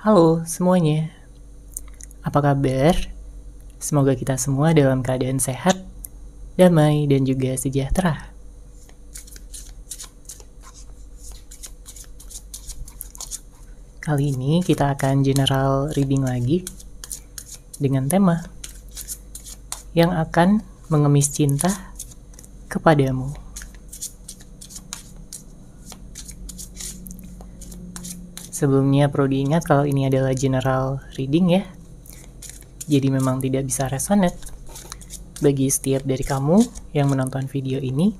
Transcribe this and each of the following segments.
Halo semuanya, apa kabar? Semoga kita semua dalam keadaan sehat, damai, dan juga sejahtera. Kali ini kita akan general reading lagi dengan tema yang akan mengemis cinta kepadamu. Sebelumnya perlu diingat kalau ini adalah general reading ya. Jadi memang tidak bisa resonate bagi setiap dari kamu yang menonton video ini.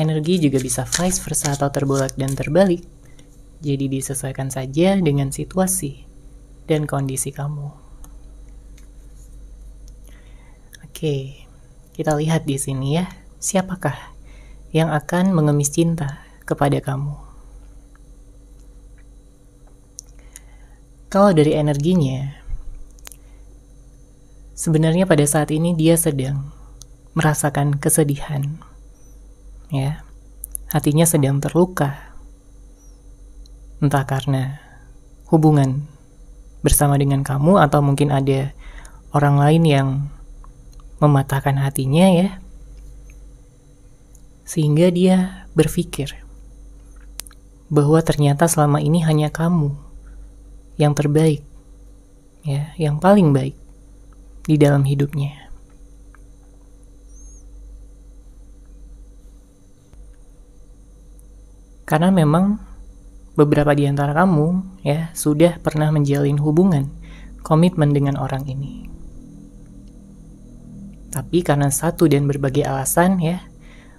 Energi juga bisa vice versa atau terbolak dan terbalik. Jadi disesuaikan saja dengan situasi dan kondisi kamu. Oke, kita lihat di sini ya, siapakah yang akan mengemis cinta kepada kamu. Kalau dari energinya, sebenarnya pada saat ini dia sedang merasakan kesedihan. Ya, hatinya sedang terluka. Entah karena hubungan bersama dengan kamu atau mungkin ada orang lain yang mematahkan hatinya ya. Sehingga dia berpikir bahwa ternyata selama ini hanya kamu yang terbaik, ya, yang paling baik di dalam hidupnya. Karena memang beberapa di antara kamu ya sudah pernah menjalin hubungan, komitmen dengan orang ini. Tapi karena satu dan berbagai alasan ya,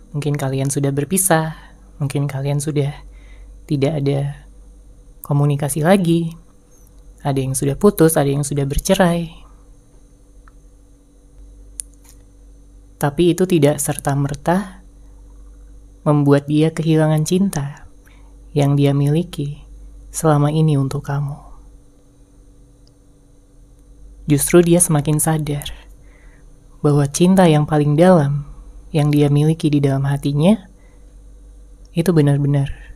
mungkin kalian sudah berpisah, mungkin kalian sudah tidak ada komunikasi lagi, ada yang sudah putus, ada yang sudah bercerai. Tapi itu tidak serta-merta membuat dia kehilangan cinta yang dia miliki selama ini untuk kamu. Justru dia semakin sadar bahwa cinta yang paling dalam yang dia miliki di dalam hatinya itu benar-benar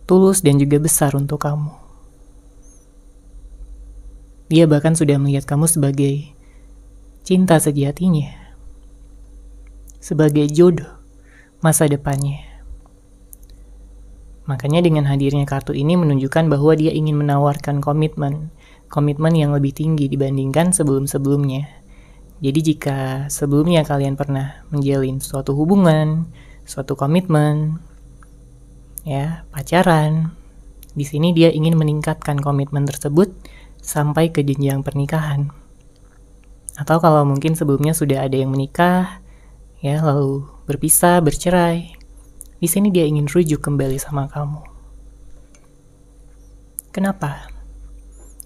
tulus dan juga besar untuk kamu. Dia bahkan sudah melihat kamu sebagai cinta sejatinya, sebagai jodoh masa depannya. Makanya dengan hadirnya kartu ini menunjukkan bahwa dia ingin menawarkan komitmen yang lebih tinggi dibandingkan sebelum-sebelumnya. Jadi jika sebelumnya kalian pernah menjalin suatu hubungan, suatu komitmen, ya, pacaran, di sini dia ingin meningkatkan komitmen tersebut sampai ke jenjang pernikahan. Atau kalau mungkin sebelumnya sudah ada yang menikah, ya, lalu berpisah, bercerai, di sini dia ingin rujuk kembali sama kamu. Kenapa?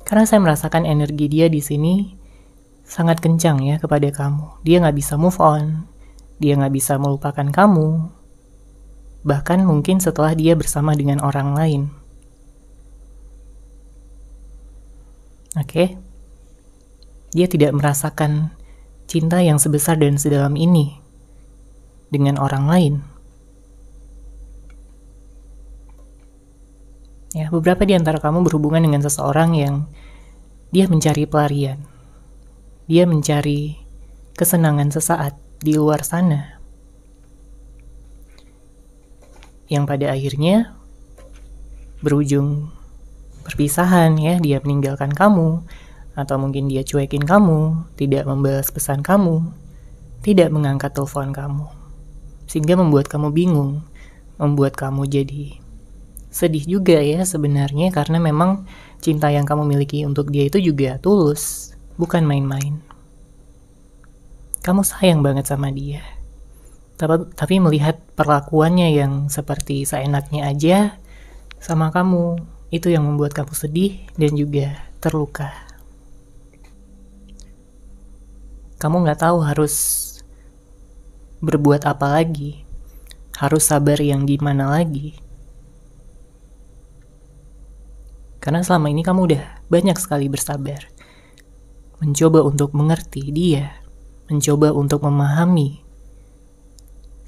Karena saya merasakan energi dia di sini sangat kencang ya kepada kamu. Dia nggak bisa move on, dia nggak bisa melupakan kamu, bahkan mungkin setelah dia bersama dengan orang lain. Oke? Dia tidak merasakan cinta yang sebesar dan sedalam ini dengan orang lain. Ya, beberapa di antara kamu berhubungan dengan seseorang yang dia mencari pelarian. Dia mencari kesenangan sesaat di luar sana. Yang pada akhirnya berujung perpisahan ya, dia meninggalkan kamu, atau mungkin dia cuekin kamu, tidak membalas pesan kamu, tidak mengangkat telepon kamu, sehingga membuat kamu bingung, membuat kamu jadi sedih juga ya sebenarnya, karena memang cinta yang kamu miliki untuk dia itu juga tulus, bukan main-main. Kamu sayang banget sama dia. Tapi melihat perlakuannya yang seperti seenaknya aja sama kamu, itu yang membuat kamu sedih dan juga terluka. Kamu gak tahu harus berbuat apa lagi, harus sabar yang gimana lagi. Karena selama ini kamu udah banyak sekali bersabar, mencoba untuk mengerti dia, mencoba untuk memahami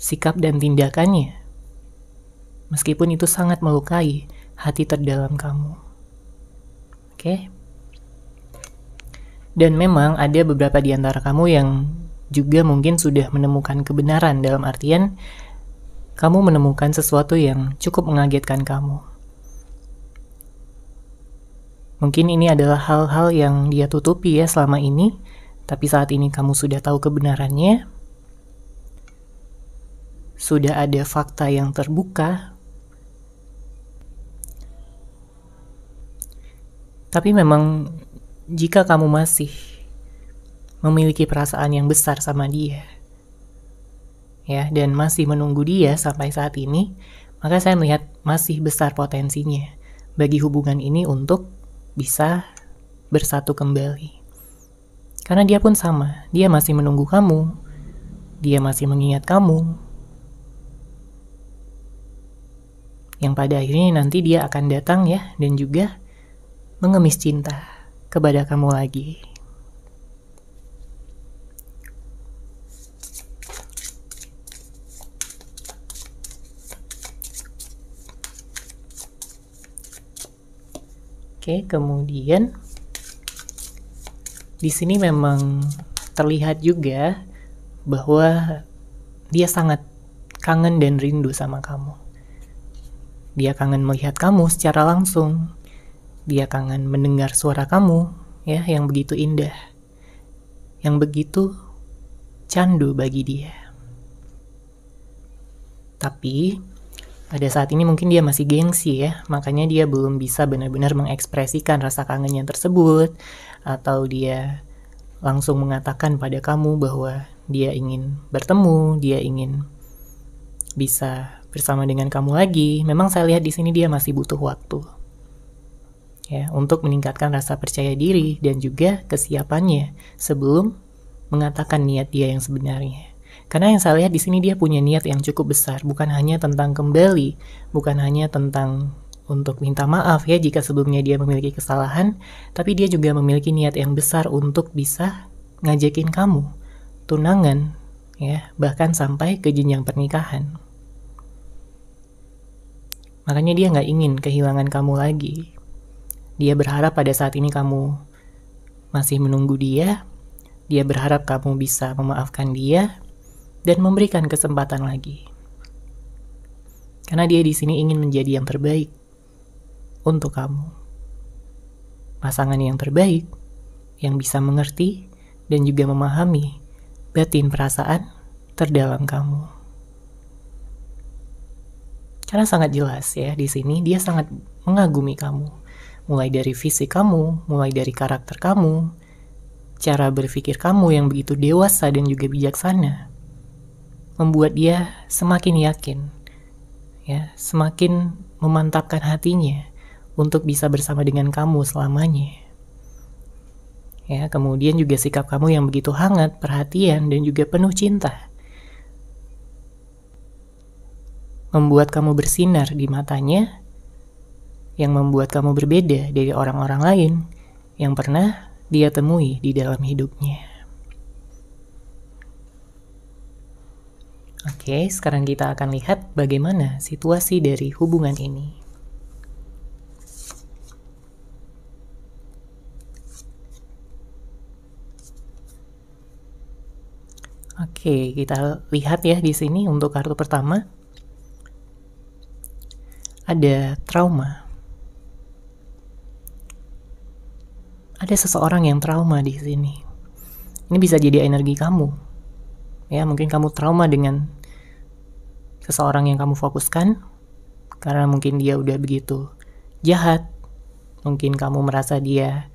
sikap dan tindakannya. Meskipun itu sangat melukai, hati terdalam kamu. Oke? Dan memang ada beberapa di antara kamu yang juga mungkin sudah menemukan kebenaran, dalam artian kamu menemukan sesuatu yang cukup mengagetkan kamu. Mungkin ini adalah hal-hal yang dia tutupi ya selama ini, tapi saat ini kamu sudah tahu kebenarannya, sudah ada fakta yang terbuka. Tapi memang jika kamu masih memiliki perasaan yang besar sama dia, ya, dan masih menunggu dia sampai saat ini, maka saya melihat masih besar potensinya bagi hubungan ini untuk bisa bersatu kembali. Karena dia pun sama, dia masih menunggu kamu, dia masih mengingat kamu, yang pada akhirnya nanti dia akan datang ya, dan juga mengemis cinta kepada kamu lagi. Oke, kemudian di sini memang terlihat juga bahwa dia sangat kangen dan rindu sama kamu. Dia kangen melihat kamu secara langsung. Dia kangen mendengar suara kamu, ya, yang begitu indah, yang begitu candu bagi dia. Tapi pada saat ini mungkin dia masih gengsi ya, makanya dia belum bisa benar-benar mengekspresikan rasa kangennya tersebut, atau dia langsung mengatakan pada kamu bahwa dia ingin bertemu, dia ingin bisa bersama dengan kamu lagi. Memang saya lihat di sini dia masih butuh waktu, ya, untuk meningkatkan rasa percaya diri dan juga kesiapannya sebelum mengatakan niat dia yang sebenarnya. Karena yang saya lihat di sini dia punya niat yang cukup besar, bukan hanya tentang kembali, bukan hanya tentang untuk minta maaf ya jika sebelumnya dia memiliki kesalahan, tapi dia juga memiliki niat yang besar untuk bisa ngajakin kamu tunangan, ya, bahkan sampai ke jenjang pernikahan. Makanya dia nggak ingin kehilangan kamu lagi. Dia berharap pada saat ini kamu masih menunggu dia. Dia berharap kamu bisa memaafkan dia dan memberikan kesempatan lagi. Karena dia di sini ingin menjadi yang terbaik untuk kamu. Pasangan yang terbaik, yang bisa mengerti dan juga memahami batin perasaan terdalam kamu. Karena sangat jelas ya, di sini dia sangat mengagumi kamu. Mulai dari fisik kamu, mulai dari karakter kamu, cara berpikir kamu yang begitu dewasa dan juga bijaksana, membuat dia semakin yakin, ya, semakin memantapkan hatinya untuk bisa bersama dengan kamu selamanya. Ya, kemudian juga sikap kamu yang begitu hangat, perhatian, dan juga penuh cinta, membuat kamu bersinar di matanya, yang membuat kamu berbeda dari orang-orang lain yang pernah dia temui di dalam hidupnya. Oke, sekarang kita akan lihat bagaimana situasi dari hubungan ini. Oke, kita lihat ya di sini untuk kartu pertama. Ada trauma. Ada seseorang yang trauma di sini. Ini bisa jadi energi kamu. Ya, mungkin kamu trauma dengan seseorang yang kamu fokuskan karena mungkin dia udah begitu jahat. Mungkin kamu merasa dia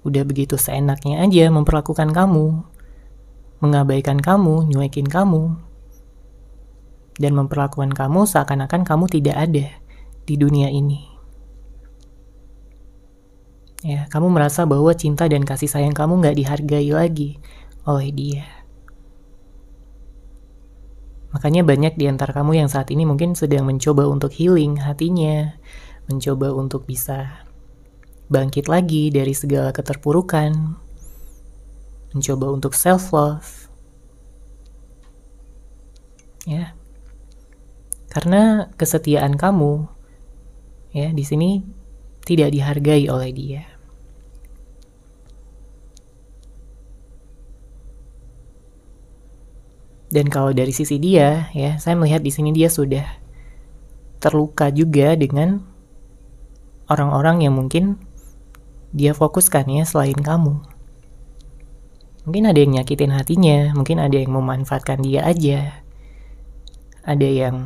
udah begitu seenaknya aja memperlakukan kamu, mengabaikan kamu, nyuekin kamu, dan memperlakukan kamu seakan-akan kamu tidak ada di dunia ini. Ya, kamu merasa bahwa cinta dan kasih sayang kamu gak dihargai lagi oleh dia. Makanya banyak di antara kamu yang saat ini mungkin sedang mencoba untuk healing hatinya, mencoba untuk bisa bangkit lagi dari segala keterpurukan, mencoba untuk self-love. Ya, karena kesetiaan kamu, Ya, di sini tidak dihargai oleh dia. Dan kalau dari sisi dia, ya, saya melihat di sini dia sudah terluka juga dengan orang-orang yang mungkin dia fokuskan ya selain kamu. Mungkin ada yang nyakitin hatinya, mungkin ada yang memanfaatkan dia aja. Ada yang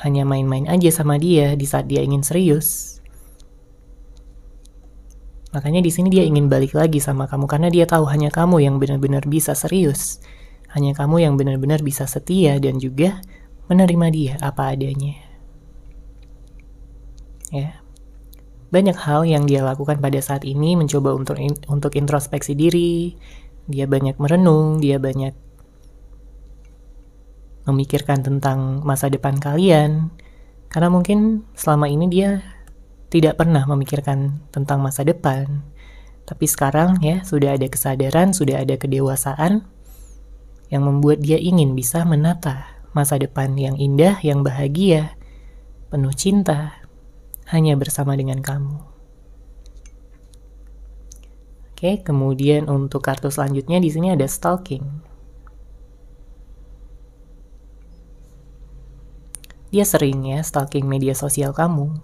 hanya main-main aja sama dia di saat dia ingin serius. Makanya di sini dia ingin balik lagi sama kamu karena dia tahu hanya kamu yang benar-benar bisa serius. Hanya kamu yang benar-benar bisa setia dan juga menerima dia apa adanya. Ya. Banyak hal yang dia lakukan pada saat ini mencoba untuk introspeksi diri. Dia banyak merenung, dia banyak memikirkan tentang masa depan kalian. Karena mungkin selama ini dia tidak pernah memikirkan tentang masa depan. Tapi sekarang ya sudah ada kesadaran, sudah ada kedewasaan yang membuat dia ingin bisa menata masa depan yang indah, yang bahagia, penuh cinta, hanya bersama dengan kamu. Oke, kemudian untuk kartu selanjutnya di sini ada stalking. Dia sering ya stalking media sosial kamu.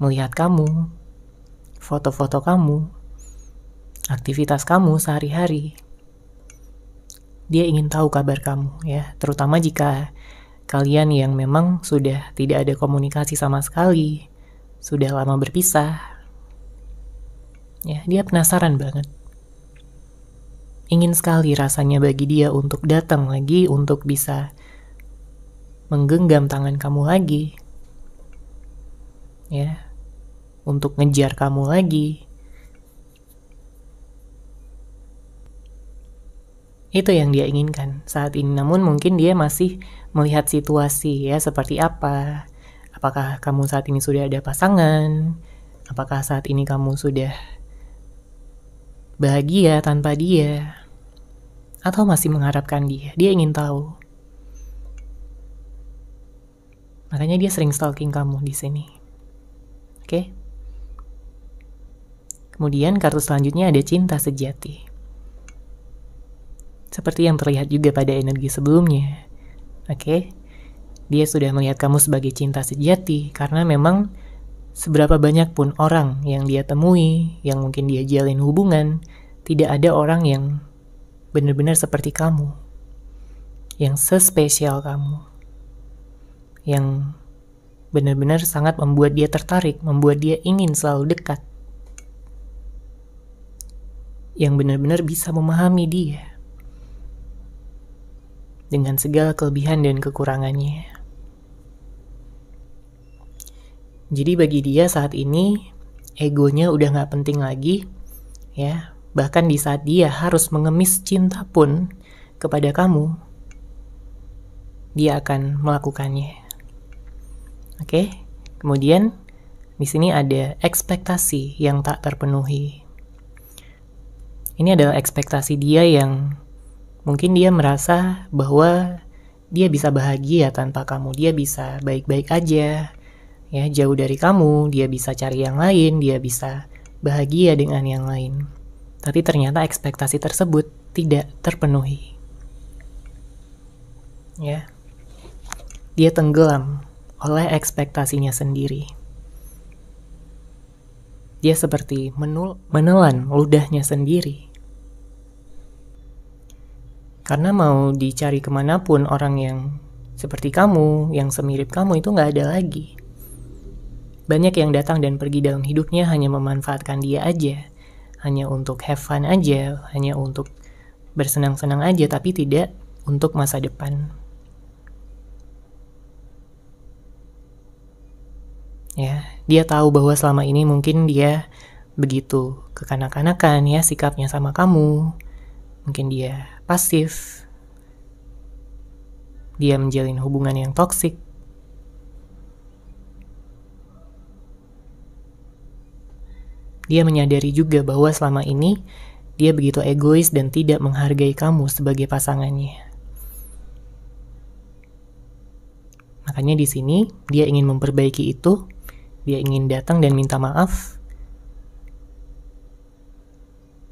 Melihat kamu, foto-foto kamu, aktivitas kamu sehari-hari. Dia ingin tahu kabar kamu ya, terutama jika kalian yang memang sudah tidak ada komunikasi sama sekali, sudah lama berpisah. Ya, dia penasaran banget. Ingin sekali rasanya bagi dia untuk datang lagi, untuk bisa menggenggam tangan kamu lagi. Ya, untuk ngejar kamu lagi. Itu yang dia inginkan saat ini, namun mungkin dia masih melihat situasi ya seperti apa. Apakah kamu saat ini sudah ada pasangan? Apakah saat ini kamu sudah bahagia tanpa dia? Atau masih mengharapkan dia? Dia ingin tahu. Makanya dia sering stalking kamu di sini. Oke? Kemudian kartu selanjutnya ada cinta sejati. Seperti yang terlihat juga pada energi sebelumnya. Oke? Dia sudah melihat kamu sebagai cinta sejati karena memang seberapa banyak pun orang yang dia temui, yang mungkin dia jalin hubungan, tidak ada orang yang benar-benar seperti kamu. Yang sespesial kamu. Yang benar-benar sangat membuat dia tertarik, membuat dia ingin selalu dekat. Yang benar-benar bisa memahami dia dengan segala kelebihan dan kekurangannya. Jadi bagi dia saat ini, egonya udah gak penting lagi, ya. Bahkan di saat dia harus mengemis cinta pun kepada kamu, dia akan melakukannya. Oke? Kemudian di sini ada ekspektasi yang tak terpenuhi. Ini adalah ekspektasi dia yang mungkin dia merasa bahwa dia bisa bahagia tanpa kamu, dia bisa baik-baik aja, ya jauh dari kamu, dia bisa cari yang lain, dia bisa bahagia dengan yang lain. Tapi ternyata ekspektasi tersebut tidak terpenuhi. Ya. Dia tenggelam oleh ekspektasinya sendiri. Dia seperti menelan ludahnya sendiri. Karena mau dicari kemanapun orang yang seperti kamu, yang semirip kamu itu gak ada lagi. Banyak yang datang dan pergi dalam hidupnya hanya memanfaatkan dia aja. Hanya untuk have fun aja, hanya untuk bersenang-senang aja, tapi tidak untuk masa depan. Ya, dia tahu bahwa selama ini mungkin dia begitu kekanak-kanakan ya sikapnya sama kamu. Mungkin dia pasif. Dia menjalin hubungan yang toksik. Dia menyadari juga bahwa selama ini dia begitu egois dan tidak menghargai kamu sebagai pasangannya. Makanya di sini dia ingin memperbaiki itu, dia ingin datang dan minta maaf.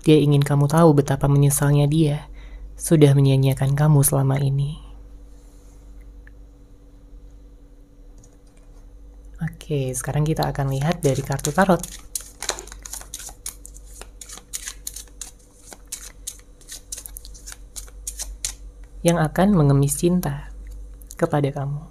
Dia ingin kamu tahu betapa menyesalnya dia sudah menyia-nyiakan kamu selama ini. Oke, sekarang kita akan lihat dari kartu tarot. Yang akan mengemis cinta kepada kamu.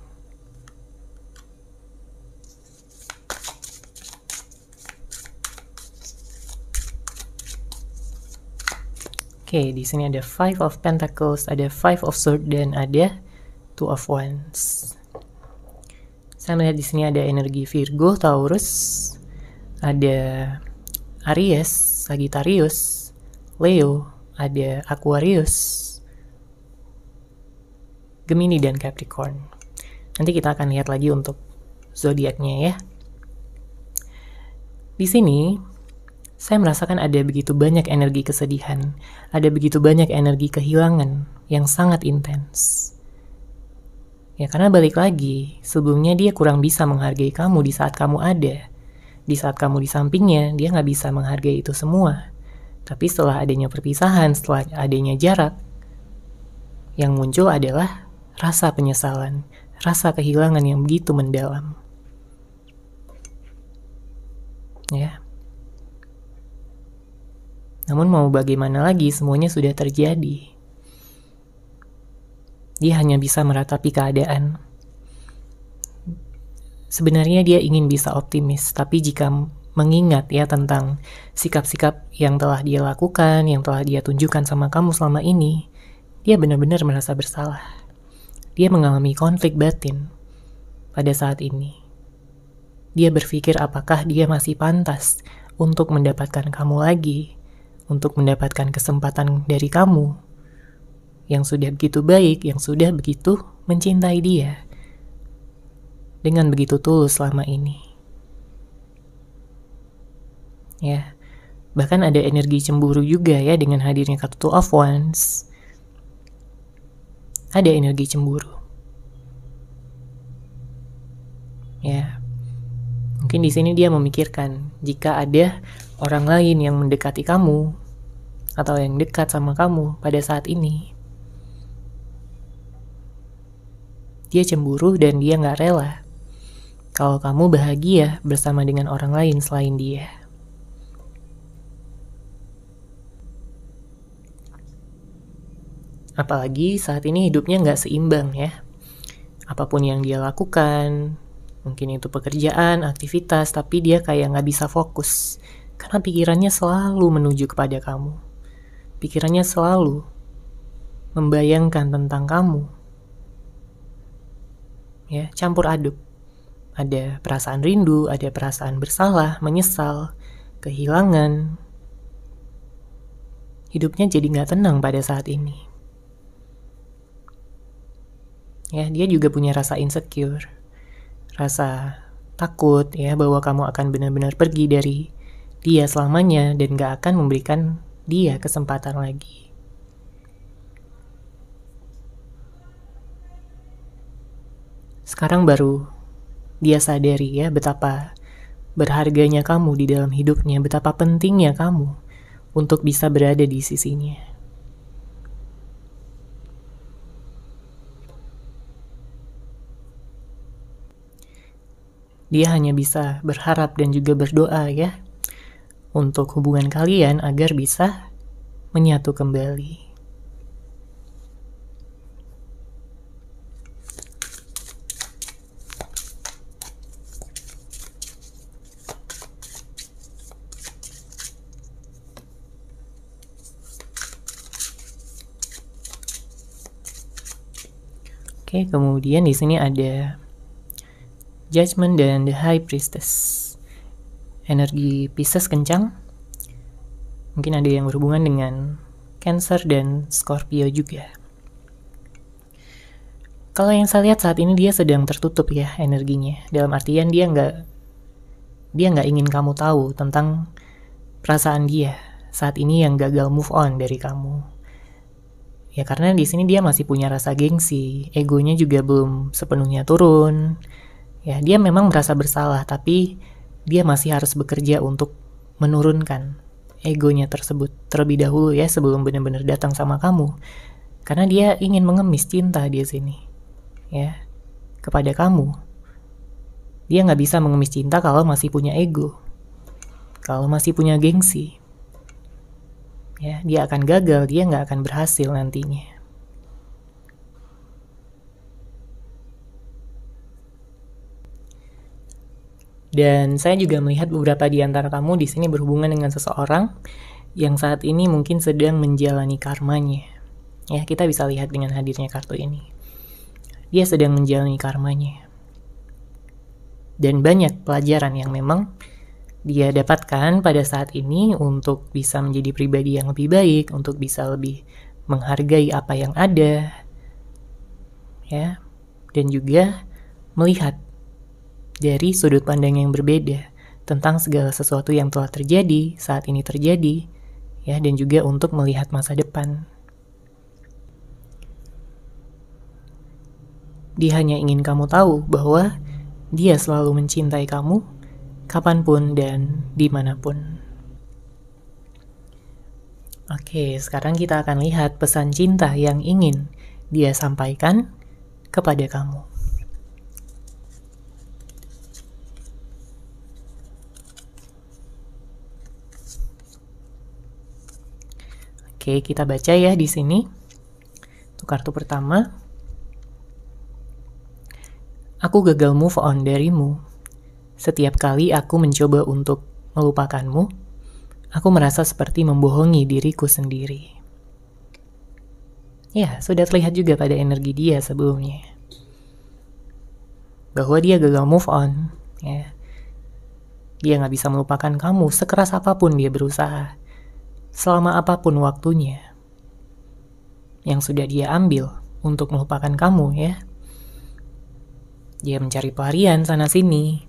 Oke, di sini ada Five of Pentacles, ada Five of Swords, dan ada Two of Wands. Saya melihat di sini ada energi Virgo, Taurus, ada Aries, Sagittarius, Leo, ada Aquarius, Gemini, dan Capricorn. Nanti kita akan lihat lagi untuk zodiaknya ya. Di sini saya merasakan ada begitu banyak energi kesedihan, ada begitu banyak energi kehilangan yang sangat intens. Ya karena balik lagi, sebelumnya dia kurang bisa menghargai kamu di saat kamu ada. Di saat kamu di sampingnya, dia nggak bisa menghargai itu semua. Tapi setelah adanya perpisahan, setelah adanya jarak, yang muncul adalah rasa penyesalan, rasa kehilangan yang begitu mendalam. Ya. Namun mau bagaimana lagi, semuanya sudah terjadi. Dia hanya bisa meratapi keadaan. Sebenarnya dia ingin bisa optimis, tapi jika mengingat ya tentang sikap-sikap yang telah dia lakukan, yang telah dia tunjukkan sama kamu selama ini, dia benar-benar merasa bersalah. Dia mengalami konflik batin pada saat ini. Dia berpikir apakah dia masih pantas untuk mendapatkan kamu lagi, untuk mendapatkan kesempatan dari kamu yang sudah begitu baik, yang sudah begitu mencintai dia dengan begitu tulus selama ini. Ya, bahkan ada energi cemburu juga ya dengan hadirnya kartu Two of Wands. Ada energi cemburu. Ya, mungkin di sini dia memikirkan jika ada orang lain yang mendekati kamu atau yang dekat sama kamu pada saat ini, dia cemburu dan dia nggak rela kalau kamu bahagia bersama dengan orang lain selain dia. Apalagi saat ini hidupnya nggak seimbang ya. Apapun yang dia lakukan, mungkin itu pekerjaan, aktivitas, tapi dia kayak nggak bisa fokus. Karena pikirannya selalu menuju kepada kamu. Pikirannya selalu membayangkan tentang kamu. Ya, campur aduk. Ada perasaan rindu, ada perasaan bersalah, menyesal, kehilangan. Hidupnya jadi nggak tenang pada saat ini. Ya, dia juga punya rasa insecure. Rasa takut ya bahwa kamu akan benar-benar pergi dari dia selamanya dan gak akan memberikan dia kesempatan lagi. Sekarang baru dia sadari ya betapa berharganya kamu di dalam hidupnya, betapa pentingnya kamu untuk bisa berada di sisinya. Dia hanya bisa berharap dan juga berdoa ya untuk hubungan kalian agar bisa menyatu kembali. Oke, kemudian di sini ada Judgment dan The High Priestess. Energi Pisces kencang. Mungkin ada yang berhubungan dengan Cancer dan Scorpio juga. Kalau yang saya lihat saat ini dia sedang tertutup ya energinya. Dalam artian dia nggak ingin kamu tahu tentang perasaan dia saat ini yang gagal move on dari kamu. Ya karena di sini dia masih punya rasa gengsi, egonya juga belum sepenuhnya turun. Ya, dia memang merasa bersalah, tapi dia masih harus bekerja untuk menurunkan egonya tersebut terlebih dahulu ya, sebelum benar-benar datang sama kamu. Karena dia ingin mengemis cinta di sini, ya, kepada kamu. Dia nggak bisa mengemis cinta kalau masih punya ego, kalau masih punya gengsi. Ya, dia akan gagal, dia nggak akan berhasil nantinya. Dan saya juga melihat beberapa di antara kamu di sini berhubungan dengan seseorang yang saat ini mungkin sedang menjalani karmanya. Ya, kita bisa lihat dengan hadirnya kartu ini. Dia sedang menjalani karmanya. Dan banyak pelajaran yang memang dia dapatkan pada saat ini untuk bisa menjadi pribadi yang lebih baik, untuk bisa lebih menghargai apa yang ada, ya, dan juga melihat dari sudut pandang yang berbeda tentang segala sesuatu yang telah terjadi, saat ini terjadi, ya, dan juga untuk melihat masa depan. Dia hanya ingin kamu tahu bahwa dia selalu mencintai kamu, kapanpun dan dimanapun. Oke, sekarang kita akan lihat pesan cinta yang ingin dia sampaikan kepada kamu. Oke, kita baca ya di sini. Untuk kartu pertama, aku gagal move on darimu. Setiap kali aku mencoba untuk melupakanmu, aku merasa seperti membohongi diriku sendiri. Ya, sudah terlihat juga pada energi dia sebelumnya. Bahwa dia gagal move on, ya. Dia gak bisa melupakan kamu, sekeras apapun dia berusaha. Selama apapun waktunya yang sudah dia ambil untuk melupakan kamu, ya. Dia mencari pelarian sana-sini.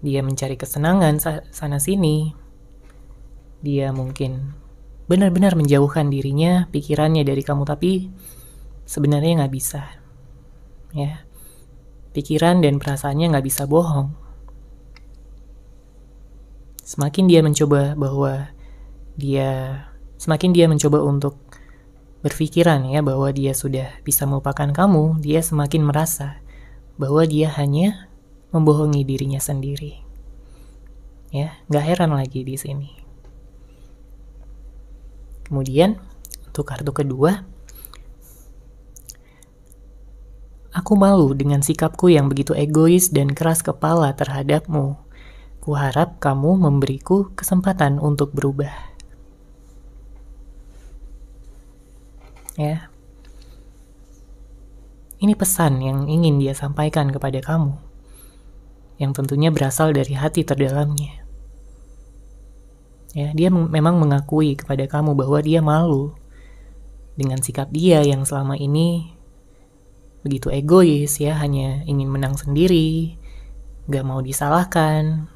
Dia mencari kesenangan sana-sini. Dia mungkin benar-benar menjauhkan dirinya, pikirannya dari kamu, tapi sebenarnya gak bisa. Ya, pikiran dan perasaannya gak bisa bohong. Semakin dia mencoba untuk berpikiran ya bahwa dia sudah bisa melupakan kamu, dia semakin merasa bahwa dia hanya membohongi dirinya sendiri. Ya, gak heran lagi di sini. Kemudian, untuk kartu kedua, aku malu dengan sikapku yang begitu egois dan keras kepala terhadapmu. Kuharap kamu memberiku kesempatan untuk berubah. Ya. Ini pesan yang ingin dia sampaikan kepada kamu, yang tentunya berasal dari hati terdalamnya. Ya, dia memang mengakui kepada kamu bahwa dia malu dengan sikap dia yang selama ini begitu egois, ya, hanya ingin menang sendiri, gak mau disalahkan,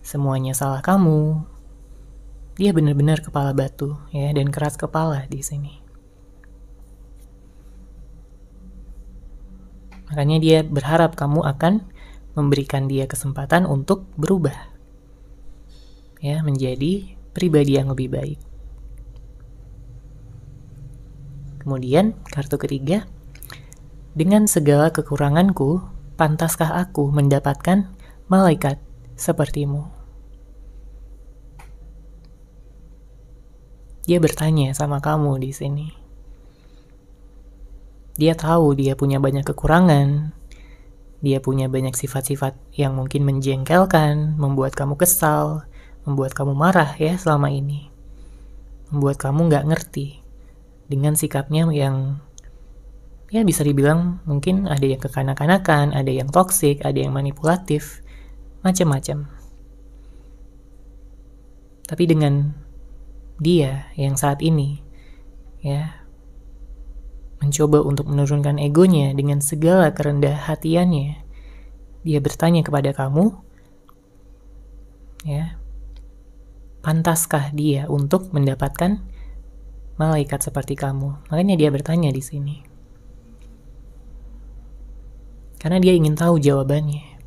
semuanya salah kamu. Dia benar-benar kepala batu, ya, dan keras kepala di sini. Makanya dia berharap kamu akan memberikan dia kesempatan untuk berubah, ya, menjadi pribadi yang lebih baik. Kemudian kartu ketiga, dengan segala kekuranganku, pantaskah aku mendapatkan malaikat sepertimu? Dia bertanya sama kamu di sini. Dia tahu dia punya banyak kekurangan. Dia punya banyak sifat-sifat yang mungkin menjengkelkan, membuat kamu kesal, membuat kamu marah ya selama ini. Membuat kamu gak ngerti dengan sikapnya yang ya bisa dibilang mungkin ada yang kekanak-kanakan, ada yang toksik, ada yang manipulatif, macam-macam. Tapi dengan dia yang saat ini ya mencoba untuk menurunkan egonya dengan segala kerendah hatiannya, dia bertanya kepada kamu, ya, pantaskah dia untuk mendapatkan malaikat seperti kamu. Makanya dia bertanya di sini. Karena dia ingin tahu jawabannya.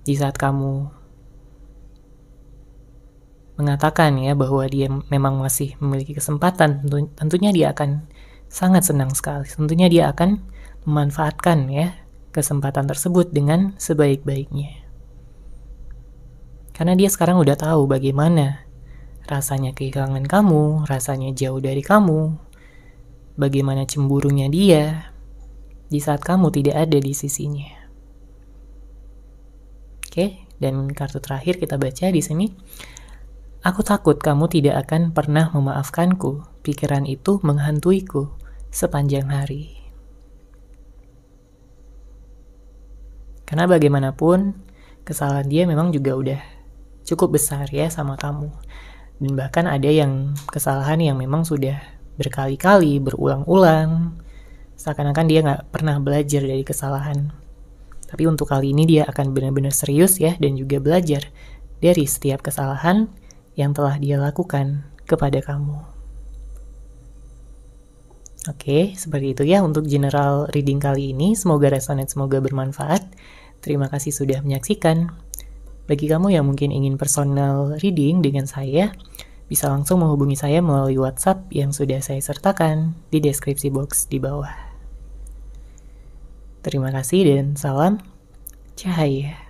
Di saat kamu mengatakan ya bahwa dia memang masih memiliki kesempatan, tentunya dia akan sangat senang sekali. Tentunya dia akan memanfaatkan ya kesempatan tersebut dengan sebaik-baiknya. Karena dia sekarang udah tahu bagaimana rasanya kehilangan kamu, rasanya jauh dari kamu, bagaimana cemburunya dia di saat kamu tidak ada di sisinya. Oke, dan kartu terakhir kita baca di sini. Aku takut kamu tidak akan pernah memaafkanku. Pikiran itu menghantuiku sepanjang hari. Karena bagaimanapun, kesalahan dia memang juga udah cukup besar ya sama kamu. Dan bahkan ada yang kesalahan yang memang sudah berkali-kali, berulang-ulang. Seakan-akan dia nggak pernah belajar dari kesalahan. Tapi untuk kali ini dia akan benar-benar serius ya, dan juga belajar dari setiap kesalahan yang telah dia lakukan kepada kamu. Oke, seperti itu ya untuk general reading kali ini. Semoga resonate, semoga bermanfaat. Terima kasih sudah menyaksikan. Bagi kamu yang mungkin ingin personal reading dengan saya, bisa langsung menghubungi saya melalui WhatsApp yang sudah saya sertakan di deskripsi box di bawah. Terima kasih dan salam cahaya.